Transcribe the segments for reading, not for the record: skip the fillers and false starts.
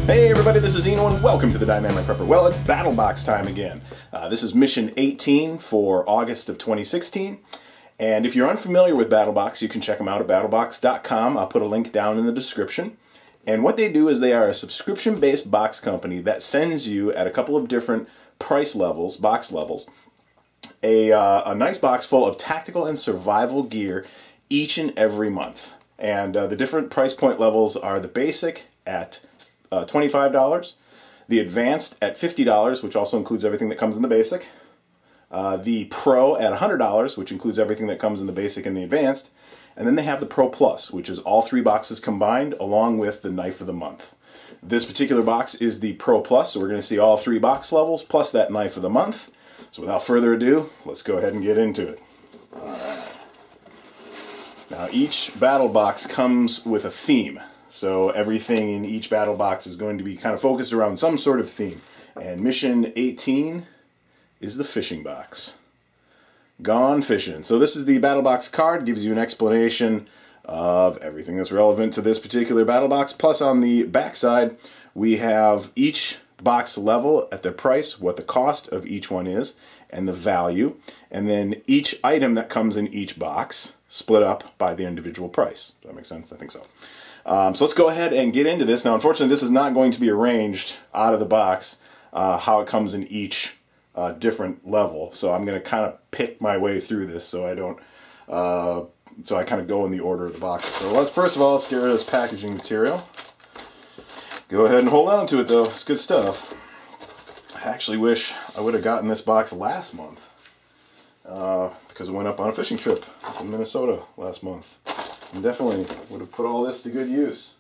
Hey everybody, this is Eno and welcome to the Dynamic Prepper. Well, it's BattlBox time again. This is mission 18 for August of 2016. And if you're unfamiliar with BattlBox, you can check them out at battlebox.com. I'll put a link down in the description. And what they do is they are a subscription-based box company that sends you at a couple of different price levels, box levels, a nice box full of tactical and survival gear each and every month. And the different price point levels are the basic at $25, the advanced at $50, which also includes everything that comes in the basic, the Pro at $100, which includes everything that comes in the basic and the advanced, and then they have the Pro Plus, which is all three boxes combined along with the knife of the month. This particular box is the Pro Plus, so we're going to see all three box levels plus that knife of the month. So without further ado, let's go ahead and get into it. Alright. Now each battle box comes with a theme. So everything in each battle box is going to be kind of focused around some sort of theme. And mission 18 is the fishing box. Gone fishing. So this is the battle box card, gives you an explanation of everything that's relevant to this particular battle box. Plus on the back side, we have each box level at their price, what the cost of each one is, and the value. And then each item that comes in each box split up by the individual price. Does that make sense? I think so. So let's go ahead and get into this. Now, unfortunately, this is not going to be arranged out of the box how it comes in each different level. So I'm going to kind of pick my way through this so I don't, so I kind of go in the order of the boxes. So let's first of all, let's get rid of this packaging material. Go ahead and hold on to it though. It's good stuff. I actually wish I would have gotten this box last month because I went up on a fishing trip in Minnesota last month. And definitely would have put all this to good use.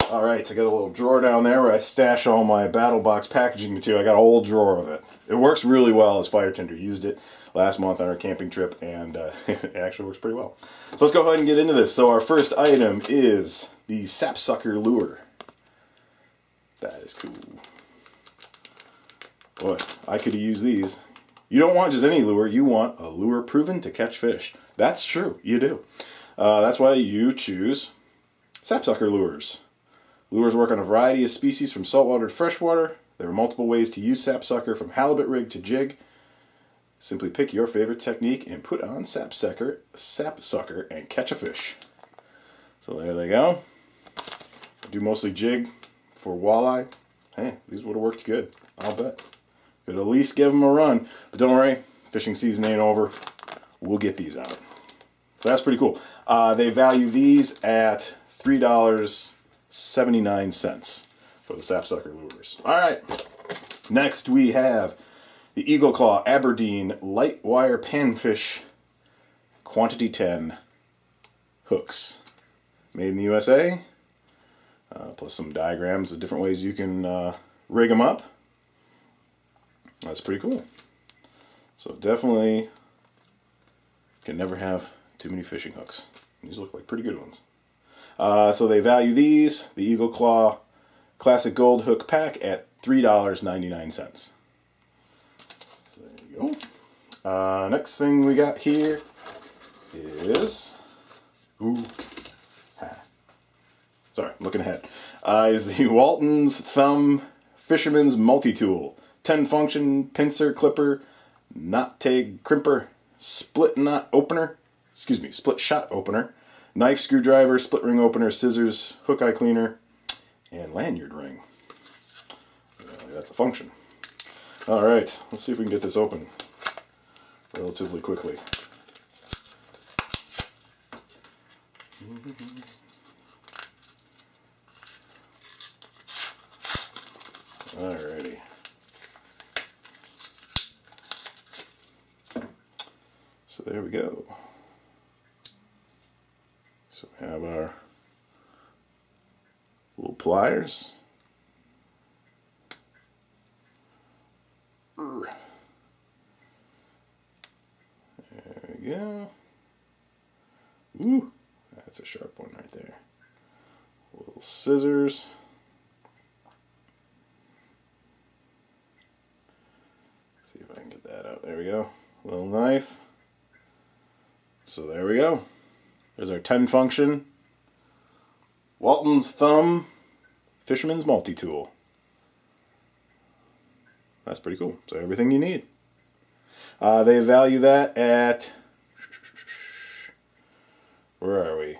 Alright, so I got a little drawer down there where I stash all my BattlBox packaging material. I got a whole drawer of it. It works really well as fire tinder. Used it last month on our camping trip and it actually works pretty well. So let's go ahead and get into this. So our first item is the Sapsucker Lure. That is cool. Boy, I could have used these. You don't want just any lure, you want a lure proven to catch fish. That's true, you do. That's why you choose Sapsucker Lures. Lures work on a variety of species from saltwater to freshwater. There are multiple ways to use sapsucker from halibut rig to jig. Simply pick your favorite technique and put on sapsucker and catch a fish. So there they go. I do mostly jig for walleye. Hey, these would have worked good, I'll bet. Could at least give them a run. But don't worry, fishing season ain't over. We'll get these out. So that's pretty cool. They value these at $3.79 for the Sapsucker Lures. Alright, next we have the Eagle Claw Aberdeen Light Wire Panfish Quantity 10 hooks. Made in the USA, plus some diagrams of different ways you can rig them up. That's pretty cool. So definitely can never have too many fishing hooks. These look like pretty good ones. So they value these, the Eagle Claw Classic Gold Hook Pack, at $3.99. So there you go. Next thing we got here is, sorry, I'm looking ahead, is the Walton's Thumb Fisherman's MultiTool. 10 function pincer clipper, knot tag crimper, split shot opener, knife screwdriver, split ring opener, scissors, hook eye cleaner, and lanyard ring. That's a function. Alright, let's see if we can get this open relatively quickly. Alrighty. So there we go. So we have our little pliers. There we go. Ooh, that's a sharp one right there. Little scissors. See if I can get that out. There we go. Little knife. So there we go. There's our 10 function Walton's Thumb Fisherman's MultiTool. That's pretty cool. So everything you need. They value that at, where are we?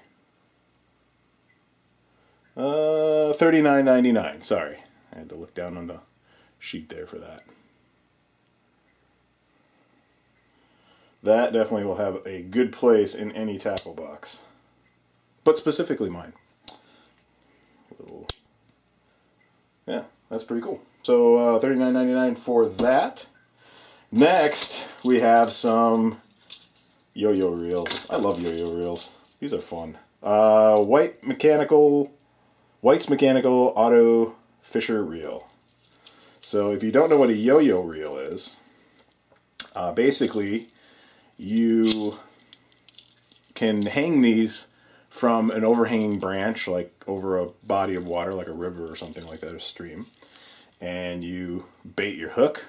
$39.99. Sorry, I had to look down on the sheet there for that. That definitely will have a good place in any tackle box, but specifically mine. Yeah, that's pretty cool. So $39.99 for that. Next, we have some Yoyo Reels. I love Yoyo Reels. These are fun. White's Mechanical Auto Fisher Reel. So if you don't know what a yo-yo reel is, basically you can hang these from an overhanging branch, like over a body of water, like a river or something like that, a stream, and you bait your hook,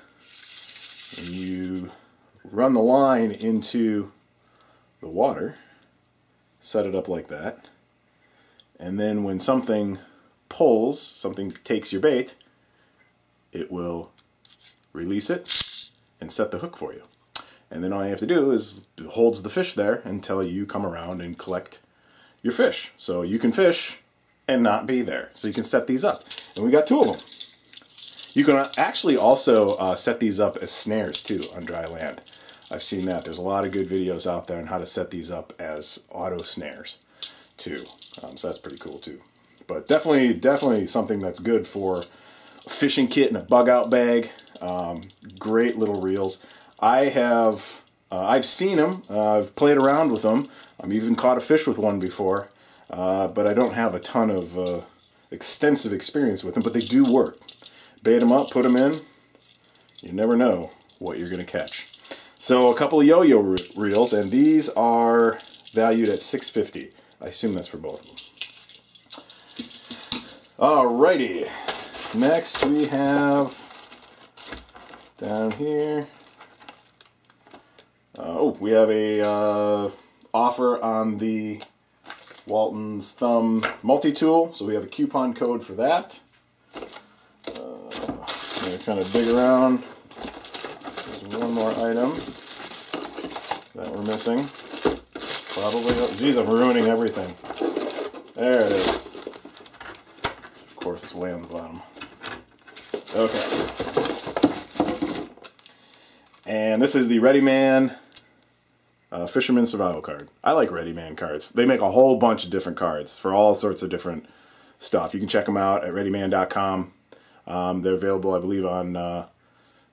and you run the line into the water, set it up like that, and then when something pulls, something takes your bait, it will release it and set the hook for you. And then all you have to do is it holds the fish there until you come around and collect your fish. So you can fish and not be there. So you can set these up. And we got 2 of them. You can actually also set these up as snares too on dry land. I've seen that. There's a lot of good videos out there on how to set these up as auto snares too. So that's pretty cool too. But definitely something that's good for a fishing kit and a bug out bag. Great little reels. I've seen them. I've played around with them. I've even caught a fish with one before. But I don't have a ton of extensive experience with them. But they do work. Bait them up, put them in. You never know what you're going to catch. So a couple of yo-yo reels, and these are valued at $6.50. I assume that's for both of them. Alrighty. Next we have down here. We have a offer on the Walton's Thumb MultiTool, so we have a coupon code for that. I'm going to kind of dig around. There's one more item that we're missing. Probably. Geez, I'm ruining everything. There it is. Of course, it's way on the bottom. Okay. And this is the ReadyMan Fisherman Survival Card. I like ReadyMan cards. They make a whole bunch of different cards for all sorts of different stuff. You can check them out at ReadyMan.com. They're available, I believe, on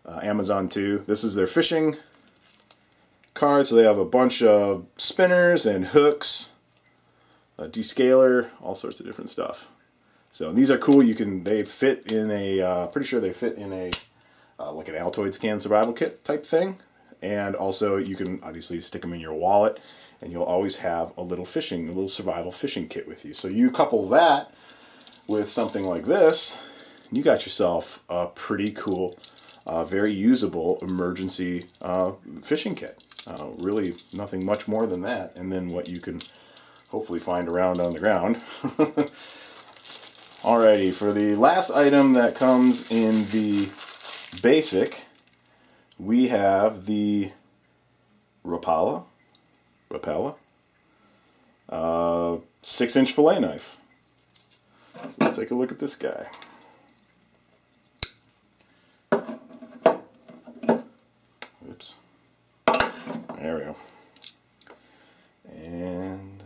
Amazon too. This is their fishing card, so they have a bunch of spinners and hooks, a descaler, all sorts of different stuff. So these are cool. They fit in a, pretty sure they fit in a, like an Altoids can survival kit type thing. And also you can obviously stick them in your wallet, and you'll always have a little survival fishing kit with you. So you couple that with something like this, you got yourself a pretty cool, very usable emergency fishing kit. Really nothing much more than that, and then what you can hopefully find around on the ground. Alrighty, for the last item that comes in the basic, we have the Rapala 6-inch fillet knife. So let's take a look at this guy. Oops. There we go. And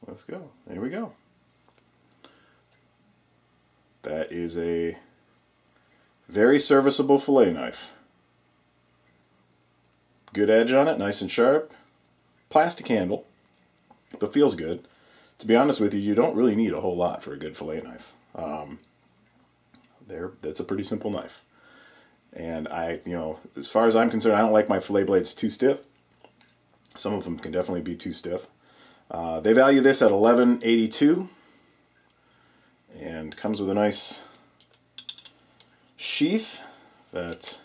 let's go. There we go. That is a very serviceable fillet knife. Good edge on it, nice and sharp. Plastic handle, but feels good. To be honest with you, you don't really need a whole lot for a good fillet knife. That's a pretty simple knife. And as far as I'm concerned, I don't like my fillet blades too stiff. Some of them can definitely be too stiff. They value this at $11.82, and comes with a nice sheath that's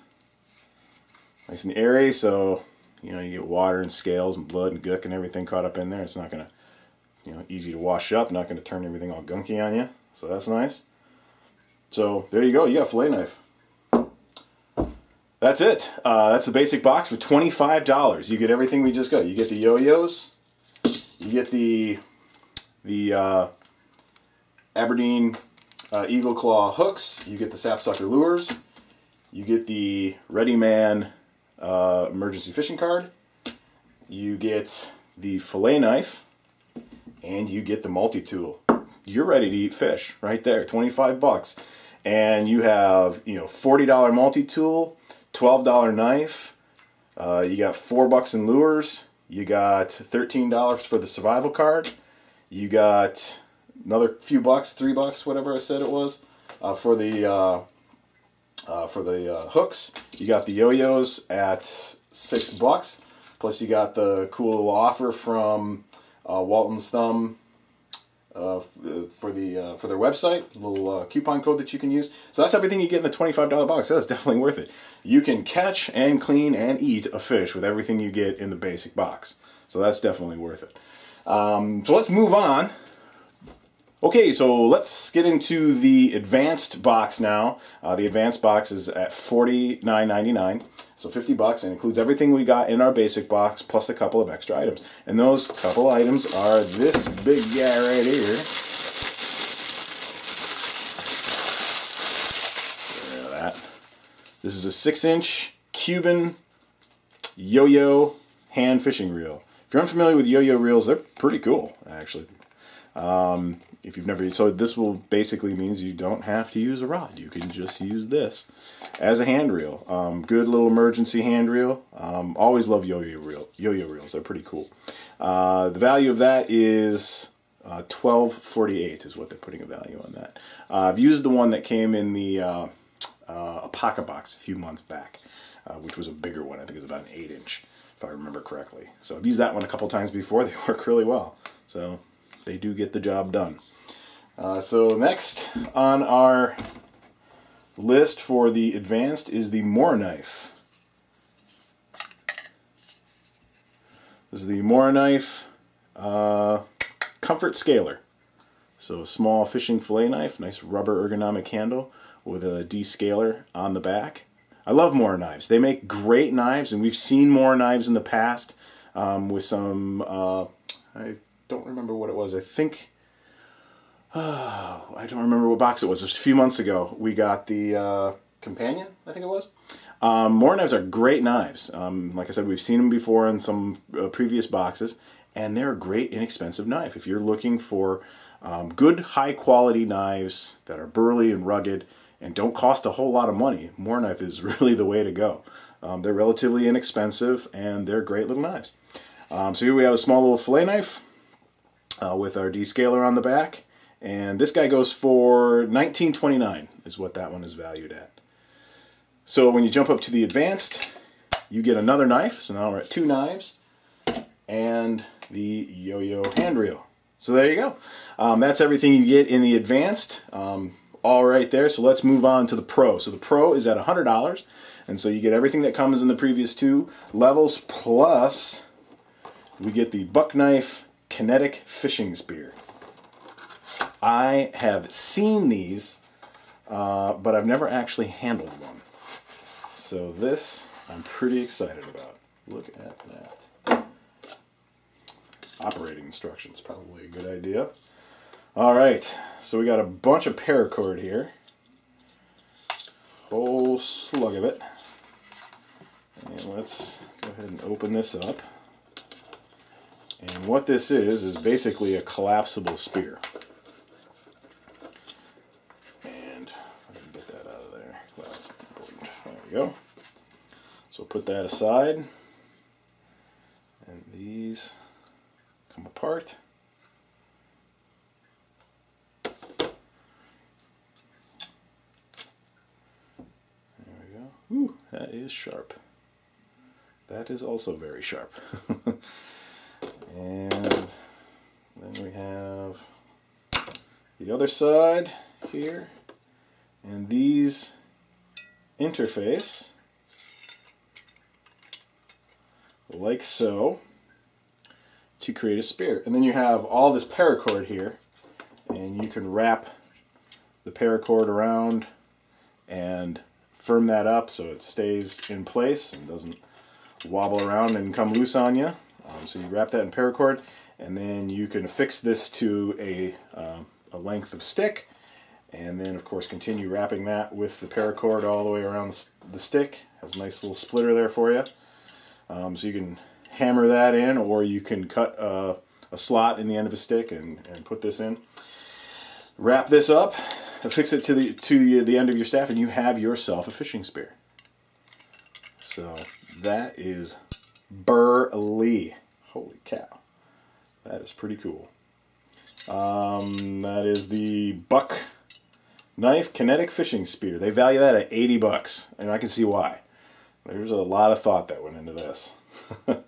nice and airy, so you get water and scales and blood and gook and everything caught up in there. It's not gonna, easy to wash up, not gonna turn everything all gunky on you. So that's nice. So there you go. You got a fillet knife. That's it. That's the basic box for $25. You get everything we just got. You get the yo-yos. You get the Aberdeen Eagle Claw hooks. You get the Sapsucker lures. You get the ReadyMan emergency fishing card. You get the fillet knife. And you get the MultiTool. You're ready to eat fish right there. 25 bucks. And you have, you know, $40 MultiTool, $12 knife. You got $4 in lures. You got $13 for the survival card. You got another few bucks, $3, whatever I said it was, for the hooks. You got the yo-yos at $6. Plus you got the cool little offer from Walton's Thumb for their website, a little coupon code that you can use. So that's everything you get in the $25 box. That's definitely worth it. You can catch and clean and eat a fish with everything you get in the basic box. So that's definitely worth it. So let's move on. Okay, so let's get into the advanced box now. The advanced box is at $49.99, so 50 bucks, and includes everything we got in our basic box plus a couple of extra items. And those couple items are this big guy right here. Look at that. This is a 6-inch Cuban yo-yo hand fishing reel. If you're unfamiliar with yo-yo reels, they're pretty cool, actually. If you've never, so this will basically means you don't have to use a rod. You can just use this as a hand reel. Good little emergency hand reel. Always love yo-yo reels. They're pretty cool. The value of that is $12.48 is what they're putting a value on that. I've used the one that came in the a pocket box a few months back, which was a bigger one. I think it was about an 8-inch, if I remember correctly. So I've used that one a couple times before. They work really well. So they do get the job done. So next on our list for the advanced is the Moore knife. This is the Moore knife comfort scaler. So a small fishing fillet knife, nice rubber ergonomic handle with a descaler on the back. I love Moore knives. They make great knives, and we've seen Moore knives in the past with some, I don't remember what it was. I think, I don't remember what box it was. It was a few months ago. We got the Companion, I think it was. Moore knives are great knives. Like I said, we've seen them before in some previous boxes, and they're a great inexpensive knife. If you're looking for good high quality knives that are burly and rugged and don't cost a whole lot of money, Moore knife is really the way to go. They're relatively inexpensive, and they're great little knives. So here we have a small little fillet knife with our descaler on the back. And this guy goes for $19.29 is what that one is valued at. So when you jump up to the advanced, you get another knife. So now we're at 2 knives and the yo-yo hand reel. So there you go. That's everything you get in the advanced. All right there. So let's move on to the Pro. So the Pro is at $100. And so you get everything that comes in the previous 2 levels, plus we get the Buck Knife Kinetic Fishing Spear. I have seen these, but I've never actually handled one. So this I'm pretty excited about. Look at that. Operating instructions, probably a good idea. Alright, so we got a bunch of paracord here. Whole slug of it. And let's go ahead and open this up. And what this is basically a collapsible spear. Go. So put that aside, and these come apart. There we go. Ooh, that is sharp. That is also very sharp. And then we have the other side here, and these interface like so to create a spear. And then you have all this paracord here, and you can wrap the paracord around and firm that up so it stays in place and doesn't wobble around and come loose on you. So you wrap that in paracord, and then you can affix this to a length of stick, and then of course continue wrapping that with the paracord all the way around the stick. Has a nice little splitter there for you. So you can hammer that in, or you can cut a slot in the end of a stick and put this in. Wrap this up, affix it to the end of your staff, and you have yourself a fishing spear. So that is burly. Holy cow. That is pretty cool. That is the Buck Knife Kinetic Fishing Spear. They value that at 80 bucks, and I can see why. There's a lot of thought that went into this. So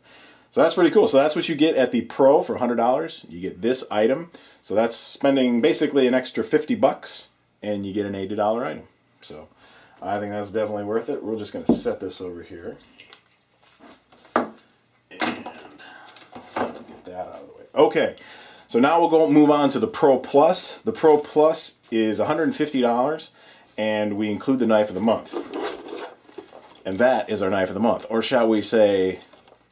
that's pretty cool. So that's what you get at the Pro for $100. You get this item. So that's spending basically an extra 50 bucks, and you get an $80 item. So I think that's definitely worth it. We're just going to set this over here. And get that out of the way. Okay. So now we'll move on to the Pro Plus. The Pro Plus is $150, and we include the knife of the month. And that is our knife of the month. Or shall we say,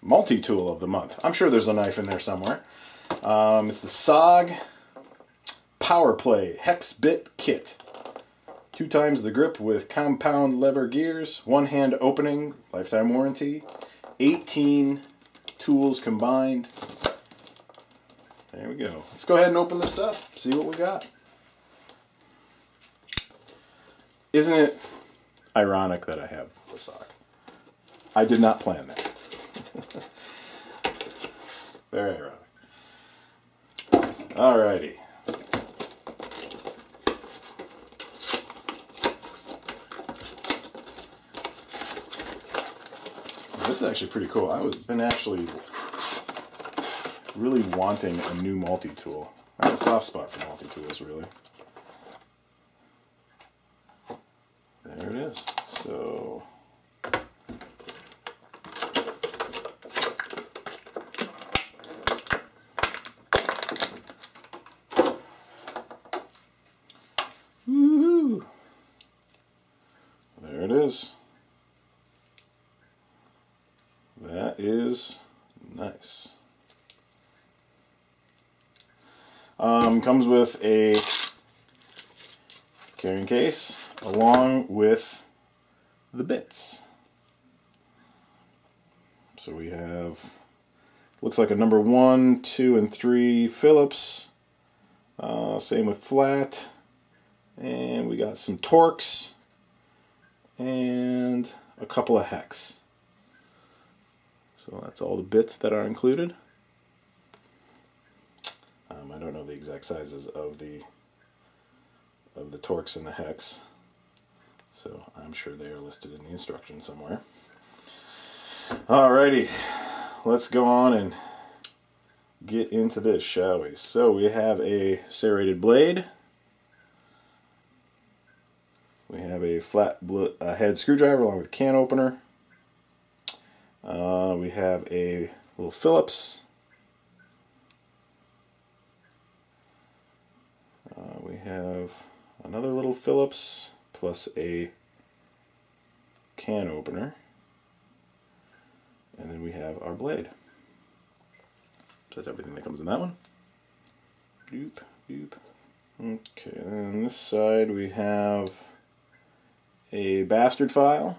multi-tool of the month. I'm sure there's a knife in there somewhere. It's the SOG Power Play Hex Bit Kit. 2 times the grip with compound lever gears, 1-hand opening, lifetime warranty, 18 tools combined. There we go. Let's go ahead and open this up, see what we got. Isn't it ironic that I have the sock? I did not plan that. Very ironic. Alrighty. This is actually pretty cool. I've been actually really wanting a new multi-tool. I have a soft spot for multi-tools, really. There it is. So woohoo! There it is. That is nice. Comes with a carrying case along with the bits. So we have, looks like a number 1, 2, and 3 Phillips. Same with flat. And we got some Torx and a couple of hex. So that's all the bits that are included. I don't know the exact sizes of the Torx and the hex, so I'm sure they are listed in the instructions somewhere. Alrighty, let's go on and get into this, shall we? So we have a serrated blade. We have a flat head screwdriver along with a can opener. We have a little Phillips. We have another little Phillips plus a can opener. And then we have our blade. So that's everything that comes in that one. Doop, doop. Okay, and then on this side we have a bastard file.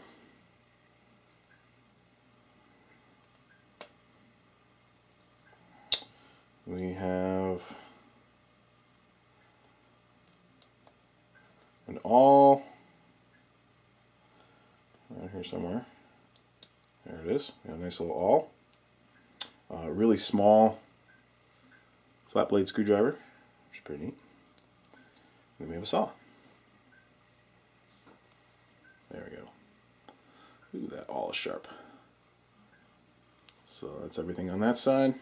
We have an awl right here somewhere. There it is. We have a nice little awl. Really small flat blade screwdriver, which is pretty neat. Then we have a saw. There we go. Ooh, that awl is sharp. So that's everything on that side.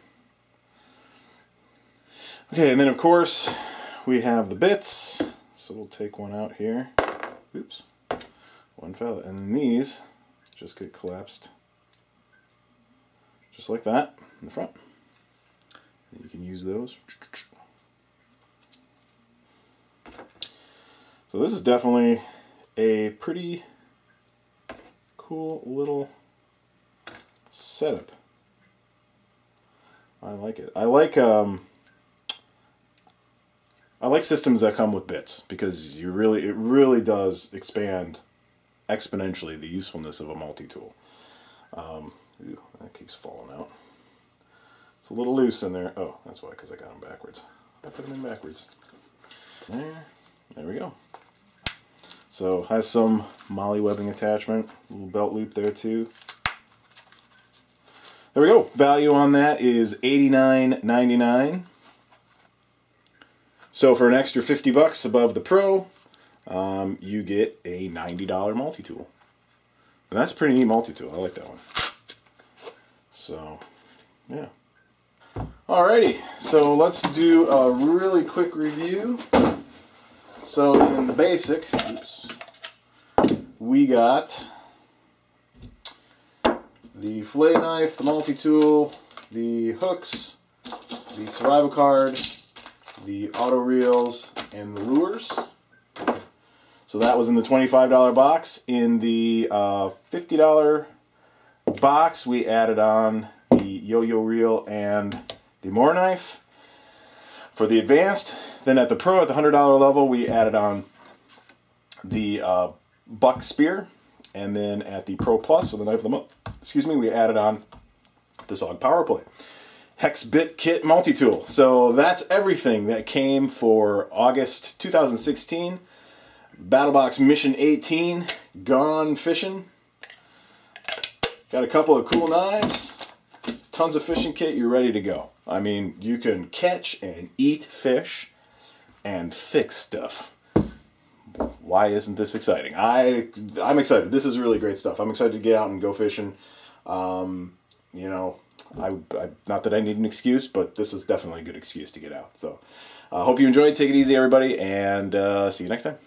Okay, and then of course we have the bits. So we'll take one out here. Oops. One fell. And then these just get collapsed just like that in the front. And you can use those. So So this is definitely a pretty cool little setup. I like it. I like systems that come with bits, because it really does expand exponentially the usefulness of a multi-tool. Ooh, that keeps falling out. It's a little loose in there. Oh, that's why, because I got them backwards. I put them in backwards. There we go. So has some molly webbing attachment, a little belt loop there too. There we go. Value on that is $89.99. So for an extra 50 bucks above the Pro, you get a $90 multi-tool. And that's a pretty neat multi-tool. I like that one. So, yeah. Alrighty, so let's do a really quick review. So in the basic, we got the fillet knife, the multi-tool, the hooks, the survival card, the auto reels, and the lures. So that was in the $25 box. In the $50 box, we added on the Yo-Yo reel and the Moore knife. For the advanced, then at the Pro, at the $100 level, we added on the buck spear, and then at the Pro Plus, with the knife of the month, we added on the SOG Power Play Hex Bit Kit multi-tool. So that's everything that came for August 2016. BattlBox Mission 18, gone fishing. Got a couple of cool knives, tons of fishing kit, you're ready to go. I mean, you can catch and eat fish and fix stuff. Why isn't this exciting? I'm excited. This is really great stuff. I'm excited to get out and go fishing. You know, not that I need an excuse, but this is definitely a good excuse to get out. So I hope you enjoyed. Take it easy, everybody, and see you next time.